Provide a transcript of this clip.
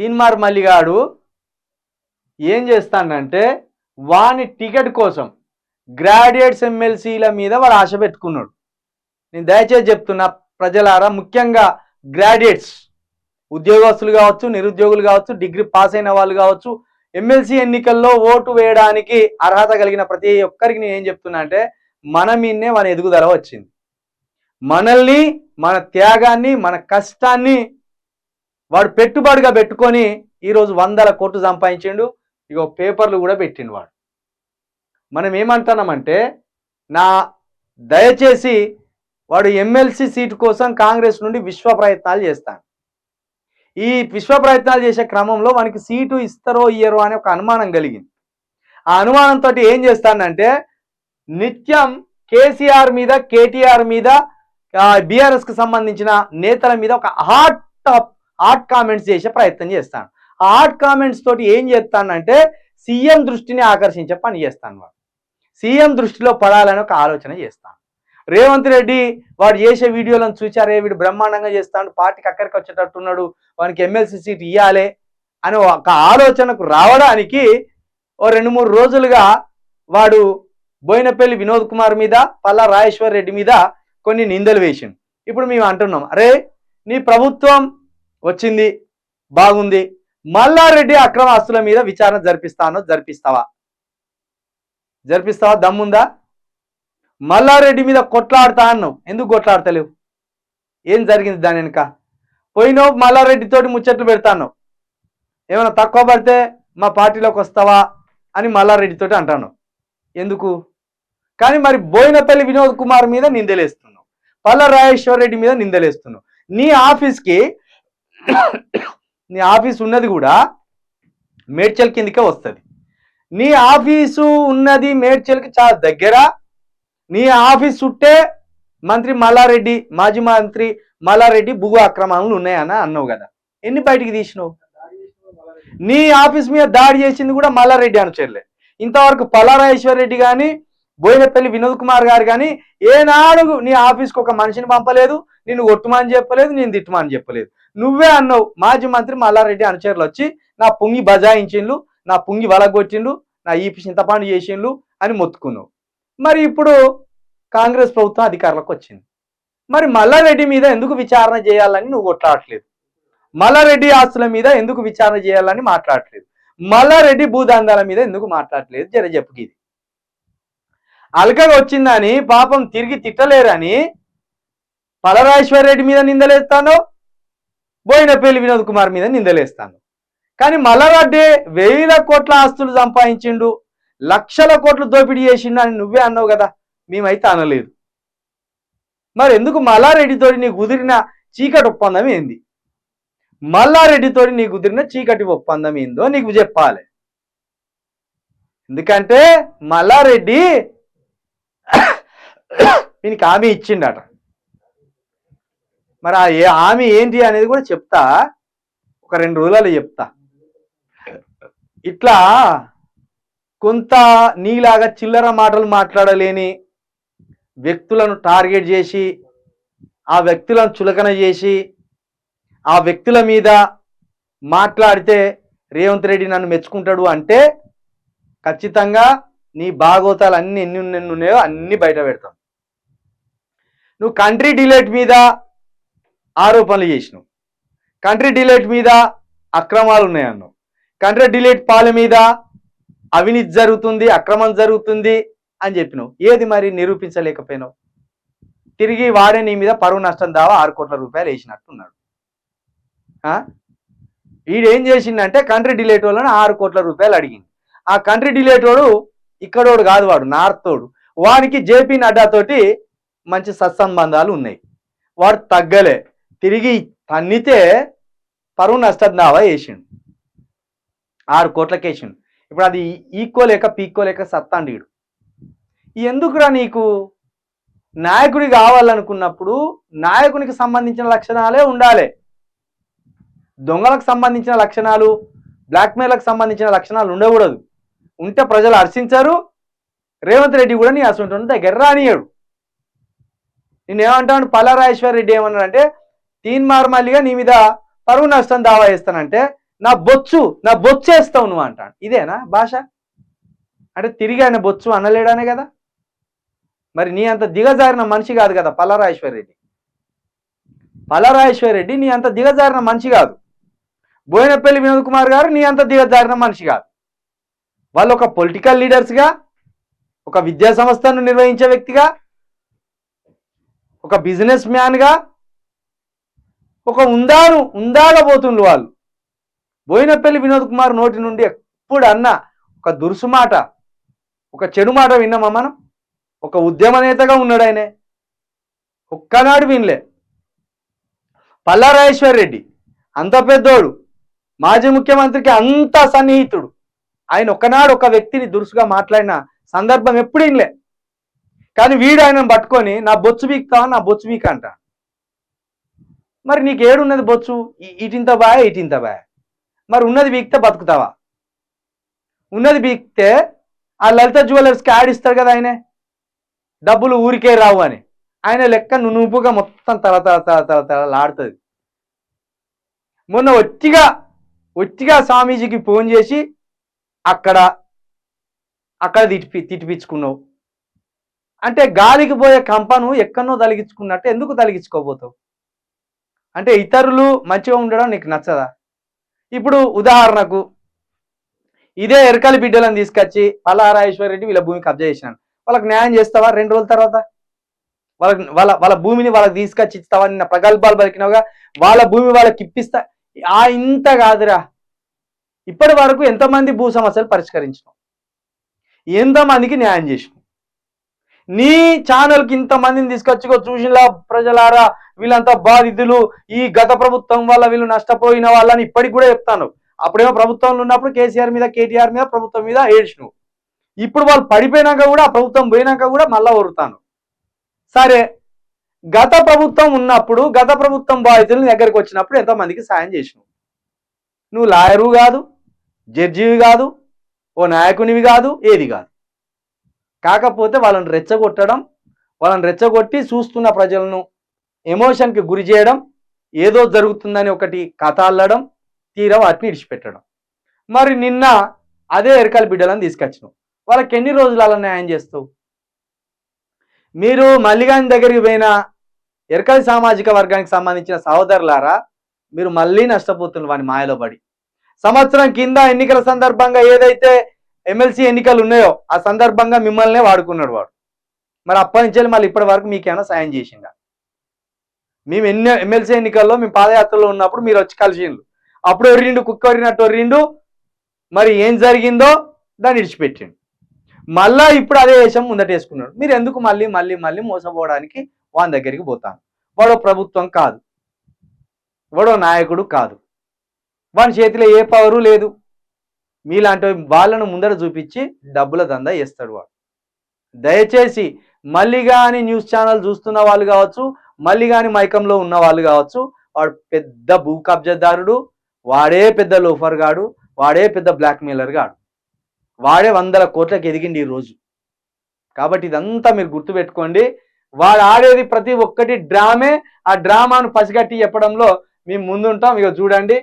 తీన్మార్ మల్లిగాడు ఏం చేస్తాడంటే వాని టికెట్ కోసం గ్రాడ్యుయేట్స్ ఎమ్మెల్సీల మీద వాడు ఆశ పెట్టుకున్నాడు. నేను దయచేసి చెప్తున్నా ప్రజలారా, ముఖ్యంగా గ్రాడ్యుయేట్స్, ఉద్యోగస్తులు కావచ్చు, నిరుద్యోగులు కావచ్చు, డిగ్రీ పాస్ అయిన వాళ్ళు కావచ్చు, ఎమ్మెల్సీ ఎన్నికల్లో ఓటు వేయడానికి అర్హత కలిగిన ప్రతి ఒక్కరికి నేను ఏం చెప్తున్నా అంటే మన మీదనే మన ఎదుగుదల వచ్చింది. మనల్ని, మన త్యాగాన్ని, మన కష్టాన్ని వాడు పెట్టుబడిగా పెట్టుకొని ఈరోజు 100 కోట్లు సంపాదించిండు. ఇగో పేపర్లు కూడా పెట్టిండు వాడు. మనం ఏమంటున్నామంటే దయచేసి వాడు ఎమ్మెల్సీ సీటు కోసం కాంగ్రెస్ నుండి విశ్వ ప్రయత్నాలు చేస్తాడు. ఈ విశ్వ ప్రయత్నాలు చేసే క్రమంలో మనకి సీటు ఇస్తారో ఇయ్యరో అనే ఒక అనుమానం కలిగింది. ఆ అనుమానంతో ఏం చేస్తానంటే నిత్యం కేసీఆర్ మీద, కేటీఆర్ మీద, బీఆర్ఎస్కి సంబంధించిన నేతల మీద ఒక హాట్ కామెంట్స్ చేసే ప్రయత్నం చేస్తాను. ఆ హాట్ కామెంట్స్ తోటి ఏం చేస్తానంటే సీఎం దృష్టిని ఆకర్షించే పని చేస్తాను. వాడు సీఎం దృష్టిలో పడాలని ఒక ఆలోచన చేస్తాను. రేవంత్ రెడ్డి వాడు చేసే వీడియోలను చూచారే, వీడు బ్రహ్మాండంగా చేస్తాడు, పార్టీకి అక్కడికి వచ్చేటట్టున్నాడు, వానికి ఎమ్మెల్సీ సీట్ ఇవ్వాలి అని ఒక ఆలోచనకు రావడానికి 2-3 రోజులుగా వాడు బోయినపల్లి వినోద్ కుమార్ మీద, పల్లా రాజేశ్వర్ రెడ్డి మీద కొన్ని నిందలు వేసిండు. ఇప్పుడు మేము అంటున్నాం, అరే నీ ప్రభుత్వం వచ్చింది బాగుంది, మల్లారెడ్డి అక్రమ ఆస్తుల మీద విచారణ జరిపిస్తావా? దమ్ముందా? మల్లారెడ్డి మీద కొట్లాడుతా అన్నావు, ఎందుకు కొట్లాడతలేవు? ఏం జరిగింది దాని వెనుక? పోయినావు మల్లారెడ్డితోటి ముచ్చట్లు పెడతాను, ఏమైనా తక్కువ పడితే మా పార్టీలోకి వస్తావా అని మల్లారెడ్డితోటి అంటాను, ఎందుకు? కానీ మరి బోయినపల్లి వినోద్ కుమార్ మీద నిందలేస్తున్నావు, పల్లా రాజేశ్వర్ రెడ్డి మీద నిందలేస్తున్నావు. నీ ఆఫీస్ ఉన్నది కూడా మేడ్చల్ కిందకే వస్తుంది. నీ ఆఫీసు ఉన్నది మేడ్చల్కి చాలా దగ్గర. నీ ఆఫీస్ చుట్టే మాజీ మంత్రి మల్లారెడ్డి భూ అక్రమాలు ఉన్నాయని అన్నావు కదా, ఎన్ని బయటికి తీసినావు? నీ ఆఫీస్ మీద దాడి చేసింది కూడా మల్లారెడ్డి అనుచరులే. ఇంతవరకు పల్లారాజేశ్వర్ రెడ్డి కానీ, బోయినపల్లి వినోద్ కుమార్ గారు కానీ ఏనాడు నీ ఆఫీస్కి ఒక మనిషిని పంపలేదు, నిన్ను కొట్టుమని చెప్పలేదు, నేను తిట్టుమని చెప్పలేదు. నువ్వే అన్నావు మాజీ మంత్రి మల్లారెడ్డి అనుచరులు వచ్చి నా పుంగి బజాయించిండ్లు, నా పుంగి వలగొట్టిండ్లు, నా ఈపి చింతపాండు చేసిండ్లు అని మొత్తుకున్నావు. మరి ఇప్పుడు కాంగ్రెస్ ప్రభుత్వం అధికారంలోకి వచ్చింది, మరి మల్లారెడ్డి మీద ఎందుకు విచారణ చేయాలని నువ్వు కొట్లాడట్లేదు? మల్లారెడ్డి ఆస్తుల మీద ఎందుకు విచారణ చేయాలని మాట్లాడట్లేదు? మల్లారెడ్డి భూదందాల మీద ఎందుకు మాట్లాడట్లేదు? జర చెప్పుకి. ఇది అలకగా వచ్చిందని పాపం తిరిగి తిట్టలేరని పల్లారాజేశ్వర్ రెడ్డి మీద నిందలేస్తాను, బోయినపల్లి వినోద్ కుమార్ మీద నిందలేస్తాను. కానీ మల్లారెడ్డి 1000 కోట్ల ఆస్తులు సంపాదించిండు, లక్షల కోట్లు దోపిడీ చేసిండు అని నువ్వే అన్నావు కదా, మేమైతే అనలేదు. మరి ఎందుకు మల్లారెడ్డితోటి నీకు కుదిరిన చీకటి ఒప్పందం ఏంది? మల్లారెడ్డితోటి నీకు కుదిరిన చీకటి ఒప్పందం ఏందో నీకు చెప్పాలి. ఎందుకంటే మల్లారెడ్డి దీనికి హామీ ఇచ్చిండట. మరి ఆ హామీ ఏంటి అనేది కూడా చెప్తా, ఒక 2 రోజులలో చెప్తా. ఇట్లా కొంత నీలాగా చిల్లర మాటలు మాట్లాడలేని వ్యక్తులను టార్గెట్ చేసి, ఆ వ్యక్తులను చులకన చేసి, ఆ వ్యక్తుల మీద మాట్లాడితే రేవంత్ రెడ్డి నన్ను మెచ్చుకుంటాడు అంటే ఖచ్చితంగా నీ భాగోతాలు అన్ని ఎన్ని ఉన్నాయో అన్ని బయట పెడతాం. నువ్వు కంట్రీ డిలేట్ మీద ఆరోపణలు చేసినావు, కంట్రీ డిలేట్ మీద అక్రమాలు ఉన్నాయన్నావు, కంట్రీ డిలేట్ పాల మీద అవినీతి జరుగుతుంది, అక్రమం జరుగుతుంది అని చెప్పినావు. ఏది మరి నిరూపించలేకపోయినావు? తిరిగి వాడే నీ మీద పరువు నష్టం దావా 6 కోట్ల రూపాయలు వేసినట్టున్నాడు. వీడేం చేసిండంటే కంట్రీ డిలేట్ వాళ్ళని 6 కోట్ల రూపాయలు అడిగింది. ఆ కంట్రీ డిలేట్ వాడు ఇక్కడోడు కాదు, వాడు నార్తోడు. వానికి జేపీ నడ్డాతోటి మంచి సత్సంబంధాలు ఉన్నాయి. వాడు తగ్గలే, తిరిగి తన్నితే పరువు నష్టం దావా వేసిండు, 6 కోట్లకి వేసిండు. ఇప్పుడు అది ఈక్కోలేక పీక్కోలేక సత్తాండీడు. ఎందుకురా నీకు? నాయకుడి కావాలనుకున్నప్పుడు నాయకునికి సంబంధించిన లక్షణాలే ఉండాలి. దొంగలకు సంబంధించిన లక్షణాలు, బ్లాక్మెయిల్కి సంబంధించిన లక్షణాలు ఉండకూడదు. ఉంటే ప్రజలు హర్షించరు. రేవంత్ రెడ్డి కూడా నీ అసలు దగ్గర రానియడు. నేనేమంటాను, పల్లారాజేశ్వర్ రెడ్డి ఏమన్నాడంటే తీన్మార్ మల్లిగా నీ మీద పరువు నష్టం దావా వేస్తానంటే నా బొచ్చేస్తావు నువ్వు అంటాడు. ఇదేనా భాష? అంటే తిరిగి ఆయన బొచ్చు అనలేడానే కదా. మరి నీ అంత దిగజారిన మనిషి కాదు కదా పల్లారాజేశ్వరరెడ్డి. పల్లారాజేశ్వరరెడ్డి నీ అంత దిగజారిన మనిషి కాదు. బోయినపల్లి వినోద్ కుమార్ గారు నీ అంత దిగజారిన మనిషి కాదు. వాళ్ళు ఒక పొలిటికల్ లీడర్స్గా, ఒక విద్యా సంస్థను నిర్వహించే వ్యక్తిగా, ఒక బిజినెస్ మ్యాన్గా, ఒక ఉందాగా పోతుండ్రు వాళ్ళు. బోయినపల్లి వినోద్ కుమార్ నోటి నుండి ఎప్పుడు అన్న ఒక దురుసు మాట, ఒక చెడు మాట విన్నామా మనం? ఒక ఉద్యమ నేతగా ఉన్నాడు ఆయనే, ఒక్కనాడు వినలే. పల్లారాజేశ్వరరెడ్డి అంత పెద్దోడు, మాజీ ముఖ్యమంత్రికి అంత సన్నిహితుడు, ఆయన ఒక్కనాడు ఒక వ్యక్తిని దురుసుగా మాట్లాడిన సందర్భం ఎప్పుడు వినలే. కానీ వీడు ఆయనను పట్టుకొని నా బొచ్చు బీక్తావా, నా బొచ్చు బీక్ అంట. మరి నీకేడున్నది బొచ్చు? ఇటింత బాయ్, ఇటింత బాయ్. మరి ఉన్నది బీక్తే బతుకుతావా? ఉన్నది బీక్తే ఆ లలిత జ్యువెలర్స్కి యాడ్ ఇస్తాడు కదా ఆయనే, డబ్బులు ఊరికే రావు అని. ఆయన లెక్క నునుపుగా మొత్తం తలతలలాడుతుంది. మొన్న ఒట్టిగా స్వామీజీకి ఫోన్ చేసి అక్కడ తిట్టిపించుకున్నావు అంటే గాలికి పోయే కంపను ఎక్కడనో తలిగించుకున్నట్టు ఎందుకు తలిగించుకోబోతావు? అంటే ఇతరులు మంచిగా ఉండడం నీకు నచ్చదా? ఇప్పుడు ఉదాహరణకు ఇదే ఎరకలి బిడ్డలను తీసుకొచ్చి పల్లారాజేశ్వరరెడ్డి వీళ్ళ భూమి కబ్జా చేసినాను, వాళ్ళకి న్యాయం చేస్తావా? 2 రోజుల తర్వాత వాళ్ళ భూమిని వాళ్ళకి తీసుకొచ్చి ఇస్తావా? నిన్న ప్రగల్భాలు పలికినావుగా, వాళ్ళ భూమి వాళ్ళకి ఇప్పిస్తా. ఇంత కాదురా, ఇప్పటి వరకు ఎంతమంది భూ సమస్యలు పరిష్కరించినావు, ఎంతమందికి న్యాయం చేసినావు? నీ ఛానల్కి ఇంతమందిని తీసుకొచ్చుకో చూసిలా ప్రజలారా, వీళ్ళంతా బాధితులు, ఈ గత ప్రభుత్వం వల్ల వీళ్ళు నష్టపోయిన వాళ్ళని ఇప్పటికి కూడా చెప్తాను. అప్పుడేమో ప్రభుత్వంలో ఉన్నప్పుడు కేసీఆర్ మీద, కేటీఆర్ మీద, ప్రభుత్వం మీద ఏడ్చినావు. ఇప్పుడు వాళ్ళు పడిపోయినాక కూడా, ఆ ప్రభుత్వం పోయినాక కూడా మళ్ళా ఒరుతాను. సరే, గత ప్రభుత్వం ఉన్నప్పుడు గత ప్రభుత్వం బాధితులు దగ్గరికి వచ్చినప్పుడు ఎంతమందికి సాయం చేసినావు? నువ్వు లాయరు కాదు, జడ్జివి కాదు, ఓ నాయకునివి కాదు, ఏది కాదు. కాకపోతే వాళ్ళని రెచ్చగొట్టడం, వాళ్ళని రెచ్చగొట్టి చూస్తున్న ప్రజలను ఎమోషన్కి గురి చేయడం, ఏదో జరుగుతుందని ఒకటి కథ అల్లడం, తీరా వాటిని ఇడిచిపెట్టడం. మరి నిన్న అదే ఎరకల బిడ్డలను తీసుకొచ్చినావు, వాళ్ళకి ఎన్ని రోజులు అలా న్యాయం చేస్తావు? మీరు మల్లిగాని దగ్గరికి పోయిన ఎరకలి సామాజిక వర్గానికి సంబంధించిన సహోదరులారా, మీరు మళ్ళీ నష్టపోతున్నారు వాని మాయలో పడి. సంవత్సరం కింద ఎన్నికల సందర్భంగా ఏదైతే ఎమ్మెల్సీ ఎన్నికలు ఉన్నాయో ఆ సందర్భంగా మిమ్మల్నే వాడుకున్నాడు వాడు. మరి అప్పటి నుంచి మళ్ళీ ఇప్పటి వరకు మీకేమైనా సాయం చేసిందా? మేము ఎమ్మెల్సీ ఎన్నికల్లో మేము పాదయాత్రలో ఉన్నప్పుడు మీరు వచ్చి కలిసిండ్రు, అప్పుడు ఒర్రిండు, కుక్క ఒర్రినట్టు ఒర్రిండు. మరి ఏం జరిగిందో దాన్ని విడిచిపెట్టిండు. మళ్ళా ఇప్పుడు అదే వేషం ముందటేసుకున్నాడు. మీరు ఎందుకు మళ్ళీ మళ్ళీ మళ్ళీ మోసపోవడానికి వాని దగ్గరికి పోతాను? వాడో ప్రభుత్వం కాదు, వాడో నాయకుడు కాదు, వాని చేతిలో ఏ పవరు లేదు. మీలాంటి వాళ్ళను ముందర చూపించి డబ్బుల దందా చేస్తాడు వాడు. దయచేసి మళ్ళీ కానీ న్యూస్ ఛానల్ చూస్తున్న వాళ్ళు కావచ్చు, మళ్ళీ కానీ మైకంలో ఉన్న వాళ్ళు కావచ్చు, వాడు పెద్ద భూ కబ్జాదారుడు, వాడే పెద్ద లోఫర్ గాడు, వాడే పెద్ద బ్లాక్మెయిలర్ గాడు, వాడే 100 కోట్లకు ఎదిగిండి ఈరోజు. కాబట్టి ఇదంతా మీరు గుర్తుపెట్టుకోండి. వాడు ఆడేది ప్రతి ఒక్కటి డ్రామే. ఆ డ్రామాను పసిగట్టి చెప్పడంలో మేము ముందుంటాం. ఇక చూడండి,